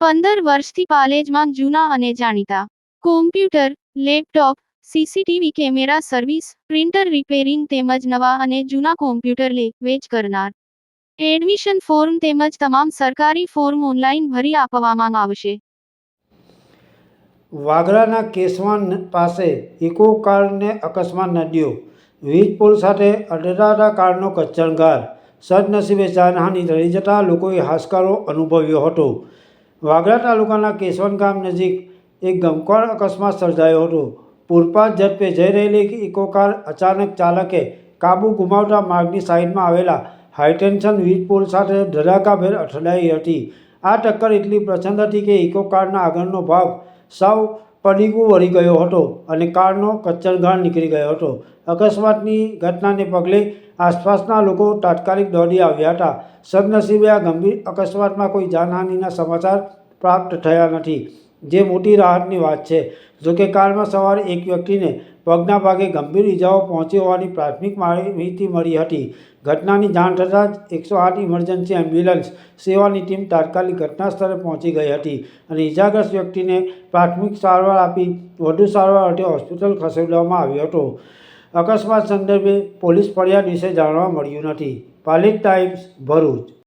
15 વર્ષથી પાલેજમાં જૂના અને જાણીતા computer, laptop, CCTV camera service, printer repairing તેમજ નવા અને જૂના કોમ્પ્યુટર લે-વેચ કરનાર. એડમિશન ફોર્મ તેમજ તમામ સરકારી ફોર્મ ઓનલાઈન ભરી આપવામાં આવશે. વાગરાના કેશવાન પાસે ઇકો કારને અકસ્માત નડ્યો. વીજ પોલ સાથે અથડાતા કારનો કચ્છણઘાટ. સદનસીબે જાનહાનિ ટળી જતા લોકોએ હાશકારો અનુભવ્યો હતો. વાગરા તાલુકાના કેશવાન ગામ નજીક એક ગમખ્વાર અકસ્માત સર્જાયો હતો. પૂરપાટ ઝડપે જઈ રહેલી ઇકો કાર અચાનક ચાલકે કાબુ ગુમાવતા માર્ગની સાઈડમાં આવેલા હાઈટેન્શન વીજ પોલ સાથે ધડાકાભેર અથડાઈ હતી. આ ટક્કર એટલી પ્રચંડ હતી કે ઇકો કારના આગળનો ભાગ સાવ પડીકું વળી ગયો હતો અને કારનો કચ્છણઘાટ નીકળી ગયો હતો. અકસ્માતની ઘટનાને પગલે આસપાસના લોકો તાત્કાલિક દોડી આવ્યા હતા. સદનસીબે આ ગંભીર અકસ્માતમાં કોઈ જાનહાનિના સમાચાર પ્રાપ્ત થયા નથી, જે મોટી રાહતની વાત છે. જોકે કારમાં સવાર એક વ્યક્તિને પગના ભાગે ગંભીર ઇજાઓ પહોંચી હોવાની પ્રાથમિક માહિતી મળી હતી. ઘટનાની જાણ થતાં જ 108 ઇમરજન્સી એમ્બ્યુલન્સ સેવાની ટીમ તાત્કાલિક ઘટના સ્થળે પહોંચી ગઈ હતી અને ઇજાગ્રસ્ત વ્યક્તિને પ્રાથમિક સારવાર આપી વધુ સારવાર અર્થે હોસ્પિટલ ખસેડવામાં આવ્યો હતો. અકસ્માત સંદર્ભે પોલીસ ફરિયાદ વિશે જાણવા મળ્યું નથી. પાલિત ટાઈમ્સ, ભરૂચ.